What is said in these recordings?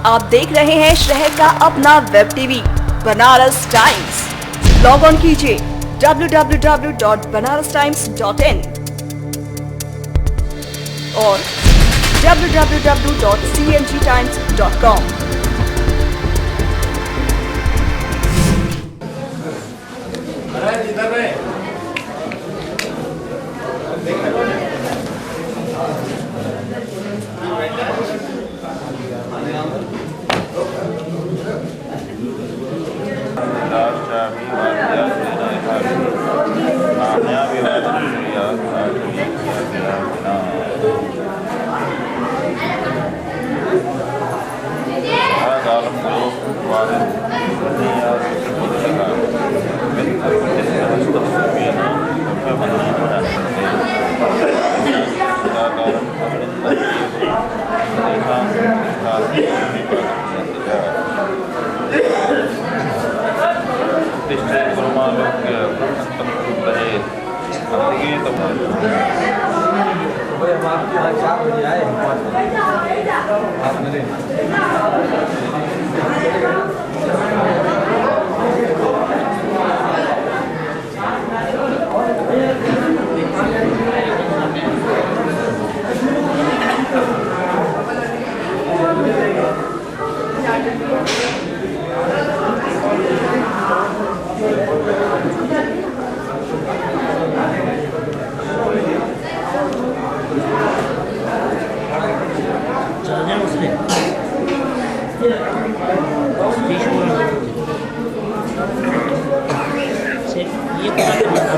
आप देख रहे हैं शहर का अपना web TV Banaras times. Log on कीजिए www.banarastimes.in और www.cngtimes.com।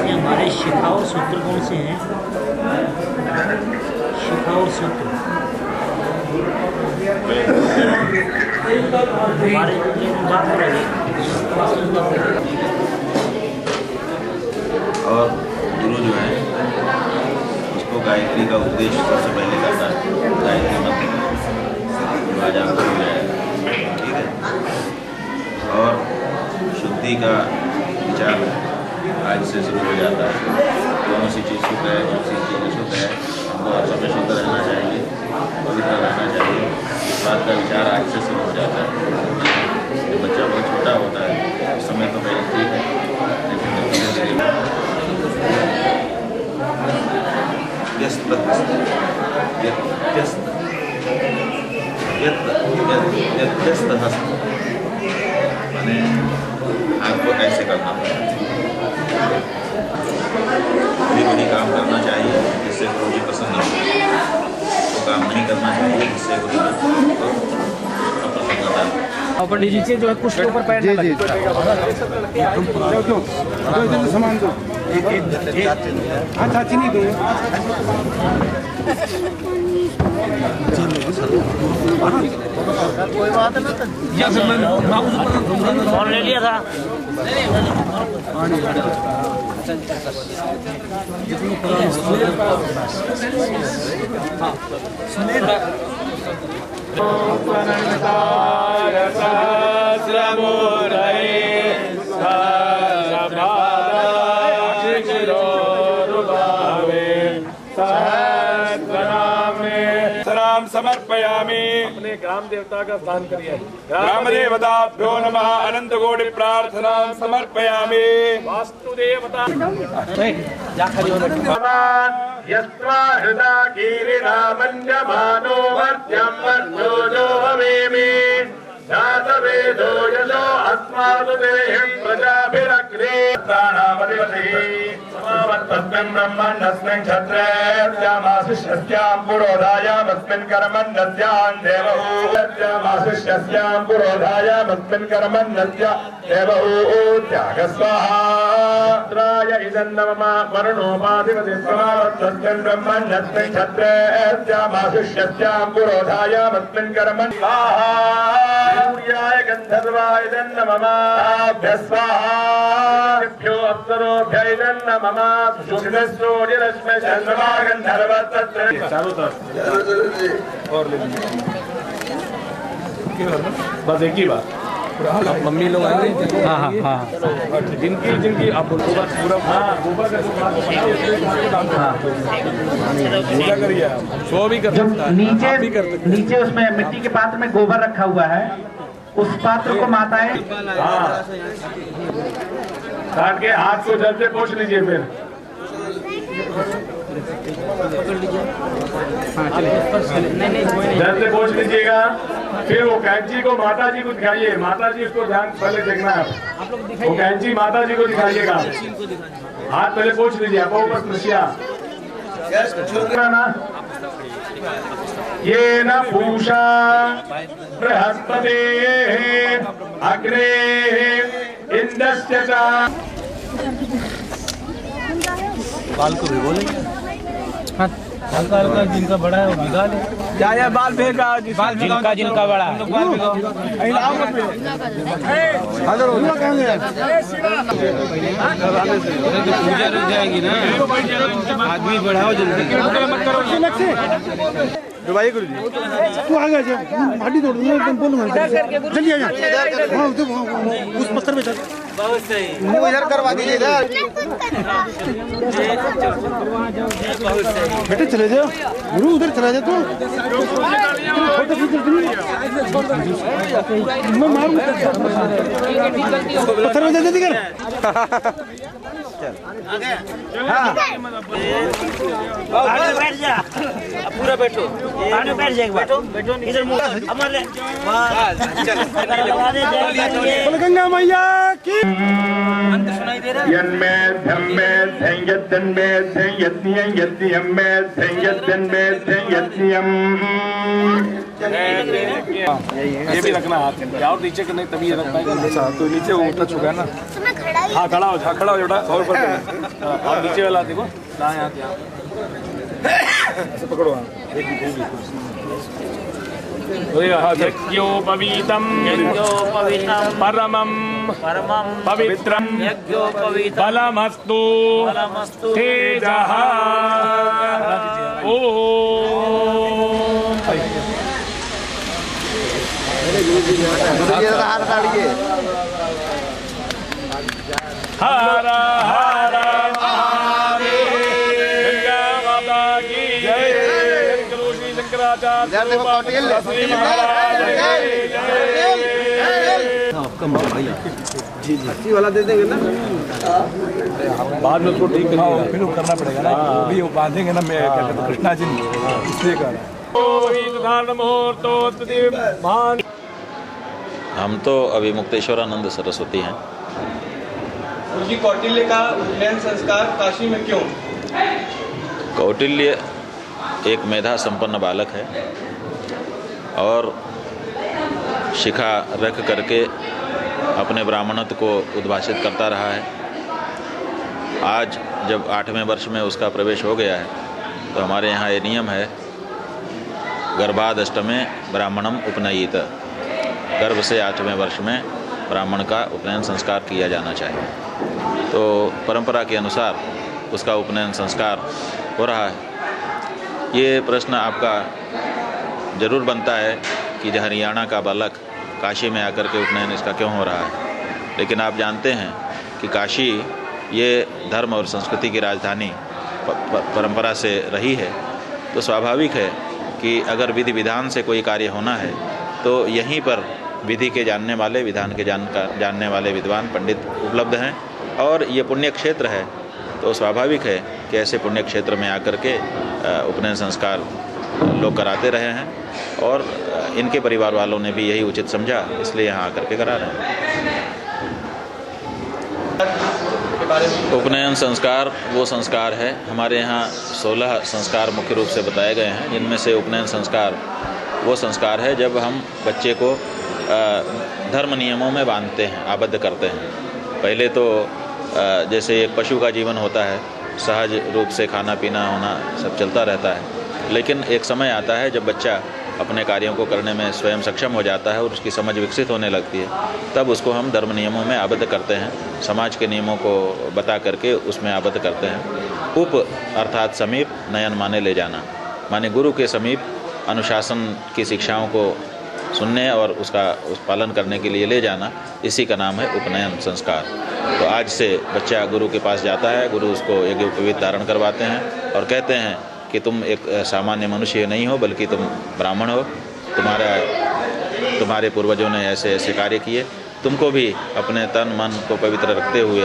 हमारे शिखा और सूत्र कौन से हैं? शिखा और सूत्र हमारे और गुरु जो है उसको गायत्री का उपदेश सबसे पहले करना है। गायत्री मंत्र आज आपको मिल जाएगा, ठीक है। और शुद्धि का विचार आज से शुरू हो जाता है। कौन सी चीज़ शुद्ध है, कौन सी चीज़ अशुद्ध है, हमको हर समय शुद्ध रहना चाहिए, पवित्र रहना चाहिए। इस बात का विचार आज से शुरू हो जाता है। जब बच्चा बहुत छोटा होता है उस समय तो पहले ठीक है, लेकिन मैंने आपको ऐसे करना पड़ेगा। बड़ी काम करना चाहिए जिससे गुरु जी प्रसन्न हो, तो काम नहीं करना चाहिए जिससे गुरु जी अप्रसन्नता। अपन नीचे जो है कुछ के ऊपर पैर जी सामान दो। हाँ चाची नहीं दो। कोई बात नहीं। फोन ले लिया था। समर्पयामि। अपने ग्राम देवता का स्नान करिए। ग्राम देवताभ्यो नमः। अनंत कोटि प्रार्थना समर्पयामि। वास्तुदेवता यस्त्वा हृदा कीरिणामन्यमानो वर्त्यं वर्त्योजो हवेमि। जातवेदो यजो अस्मासु देहिं प्रजाभिरग्रे प्राणामधिपतिः समावत्तस्मिन् ब्रह्मण्यस्मिन् क्षत्रेऽस्यामाशिष्यस्यां पुरोधायामस्मिन् कर्मण्यस्यां देवहूत्यामाशिष्यस्यां पुरोधायामस्मिन् कर्मण्यस्य देवहूत्यागस्वाहा त्राय इदन्नमम वरुणोपाधिपतिः समावत्तस्मिन् ब्रह्मण्यस्मिन् क्षत्रेऽस्यामाशिष्यस्यां पुरोधायामस्मिन् कर्मण्यस्वाहा सूर्याय गन्धर्वाय नमः। अप्सरोभ्य नमः। सूर्यरश्मि चंद्रमा गंधर्व तत्र चारों तरफ और ले लीजिए बस एक ही बात। मम्मी लोग आएंगे। हाँ हाँ हाँ, जिनकी जिनकी आप पूरा गोबर का पूजा करिए आप, वो भी कर सकता है। नीचे उसमें मिट्टी के पात्र में गोबर रखा हुआ है, उस पात्र को माताएं काट के हाथ को जल से पोंछ लीजिए, फिर जल से पोंछ लीजिएगा। फिर वो कैंची को माता जी को दिखाइए, माता जी उसको ध्यान पहले देखना है, वो कैंची माता जी को दिखाइएगा। हाथ पहले पोंछ लीजिए, आप ऊपर ना ये न पूषा बृहस्पते अग्रे इंद्रस्य च। बाल को भिगो लेंगे, हल्का हल्का, जिनका बड़ा है वो भिगा ले। या बाल फेंका, जिनका बड़ा पूजा रुक जाएगी ना, आदमी बढ़ाओ जल्दी। भाई गुरु जी तू आ गया, हड्डी तोड़ दूंगा, एकदम बोलूंगा जल्दी आ जा। हाँ उस पत्थर पे चल, बहुत सही, वो इधर करवा दीजिए इधर। बेटे चले जाओ गुरु, उधर चला जा तू, मैं मारूं पत्थर में जल्दी कर। बैठ जा, पूरा बैठो, बैठ जाएगा, बैठो बैठो इधर मुंह अमर ले, गंगा मैया की सुनाई दे रहा है। यन्मे धम्मे धैयतन्मे धैयत्यं यत्यम्मे धैयतन्मे धैयत्यं। ये भी रखना हाथ में, और नीचे करने तभी रख पाएंगे। अच्छा तो नीचे वो टच होगा ना, हाँ खड़ा हो, खड़ा हो बेटा, और ऊपर नीचे वाला देखो ना, यहाँ ऐसे पकड़ो, यज्ञोपवीतम परमं पवित्रं बलमस्तु तेजः। हर हर महादेव, गंगा माता की जय, श्री शंकराचार्य श्री महाराज की जय। जी जी वाला दे देंगे ना, बाद में उसको ठीक फिर करना पड़ेगा ना, अभी वो बांधेंगे ना, मैं कृष्णा जी इसलिए कर हम तो अभी मुक्तेश्वरानंद सरस्वती हैं। जी कौटिल्य का उपनयन संस्कार काशी में क्यों? कौटिल्य एक मेधा संपन्न बालक है और शिखा रख करके अपने ब्राह्मणत्व को उद्भाषित करता रहा है। आज जब 8वें वर्ष में उसका प्रवेश हो गया है तो हमारे यहाँ ये नियम है, गर्भादष्टमे ब्राह्मणम उपनयित, गर्भ से 8वें वर्ष में ब्राह्मण का उपनयन संस्कार किया जाना चाहिए। तो परंपरा के अनुसार उसका उपनयन संस्कार हो रहा है। ये प्रश्न आपका ज़रूर बनता है कि हरियाणा का बालक काशी में आकर के उपनयन इसका क्यों हो रहा है, लेकिन आप जानते हैं कि काशी ये धर्म और संस्कृति की राजधानी परंपरा से रही है, तो स्वाभाविक है कि अगर विधि विधान से कोई कार्य होना है तो यहीं पर विधि के जानने वाले, विधान के जानने वाले विद्वान पंडित उपलब्ध हैं और ये पुण्य क्षेत्र है, तो स्वाभाविक है कि ऐसे पुण्य क्षेत्र में आकर के उपनयन संस्कार लोग कराते रहे हैं और इनके परिवार वालों ने भी यही उचित समझा, इसलिए यहाँ आकर के करा रहे हैं। उपनयन संस्कार वो संस्कार है, हमारे यहाँ 16 संस्कार मुख्य रूप से बताए गए हैं, जिनमें से उपनयन संस्कार वो संस्कार है जब हम बच्चे को धर्म नियमों में बांधते हैं, आबद्ध करते हैं। पहले तो जैसे एक पशु का जीवन होता है, सहज रूप से खाना पीना होना सब चलता रहता है, लेकिन एक समय आता है जब बच्चा अपने कार्यों को करने में स्वयं सक्षम हो जाता है और उसकी समझ विकसित होने लगती है, तब उसको हम धर्म नियमों में आबद्ध करते हैं, समाज के नियमों को बता करके उसमें आबद्ध करते हैं। उप अर्थात समीप, नयन माने ले जाना, माने गुरु के समीप अनुशासन की शिक्षाओं को सुनने और उसका उस पालन करने के लिए ले जाना, इसी का नाम है उपनयन संस्कार। तो आज से बच्चा गुरु के पास जाता है, गुरु उसको यज्ञोपवीत धारण करवाते हैं और कहते हैं कि तुम एक सामान्य मनुष्य नहीं हो, बल्कि तुम ब्राह्मण हो, तुम्हारे पूर्वजों ने ऐसे ऐसे कार्य किए, तुमको भी अपने तन मन को पवित्र रखते हुए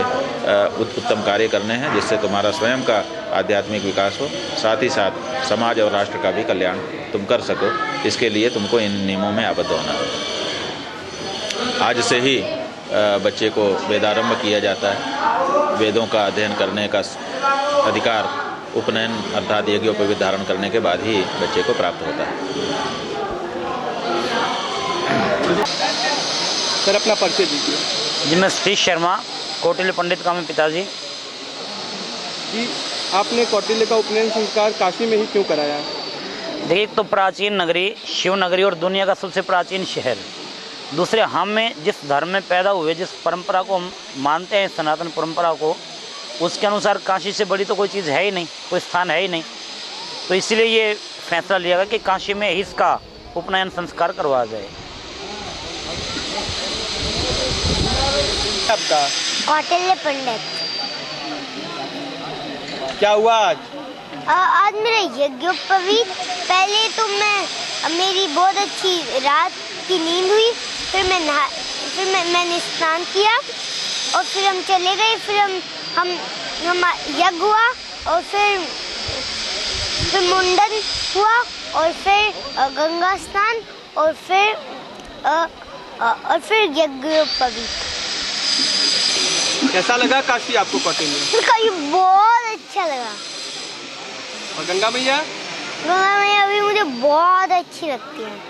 उत्तम कार्य करने हैं, जिससे तुम्हारा स्वयं का आध्यात्मिक विकास हो, साथ ही साथ समाज और राष्ट्र का भी कल्याण तुम कर सको। इसके लिए तुमको इन नियमों में आबद्ध होना है। आज से ही बच्चे को वेदारंभ किया जाता है। वेदों का अध्ययन करने का अधिकार उपनयन अर्थात यज्ञोपवीत धारण करने के बाद ही बच्चे को प्राप्त होता है। सर अपना परिचय दीजिए। जी मैं सतीश शर्मा, कौटिल्य पंडित का मैं पिताजी। जी आपने कौटिल्य का उपनयन संस्कार काशी में ही क्यों कराया? देखिए, एक तो प्राचीन नगरी, शिव नगरी और दुनिया का सबसे प्राचीन शहर। दूसरे, हम में जिस धर्म में पैदा हुए, जिस परंपरा को हम मानते हैं, सनातन परंपरा को, उसके अनुसार काशी से बड़ी तो कोई चीज़ है ही नहीं, कोई स्थान है ही नहीं। तो इसलिए ये फैसला लिया गया कि काशी में ही इसका उपनयन संस्कार करवाया जाए। आपका कौटिल्य पंडित। क्या हुआ आज? आज मेरा यज्ञोपवीत। पहले तो मेरी बहुत अच्छी रात की नींद हुई, फिर मैंने स्नान किया और फिर हम चले गए, फिर हम यज्ञ हुआ और फिर मुंडन हुआ और फिर गंगा स्नान और फिर यज्ञोपवीत। कैसा लगा काशी आपको कौटिल्य? काशी बहुत अच्छा लगा। और गंगा मैया? गंगा मैया भी मुझे बहुत अच्छी लगती है।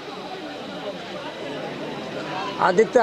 आदित्य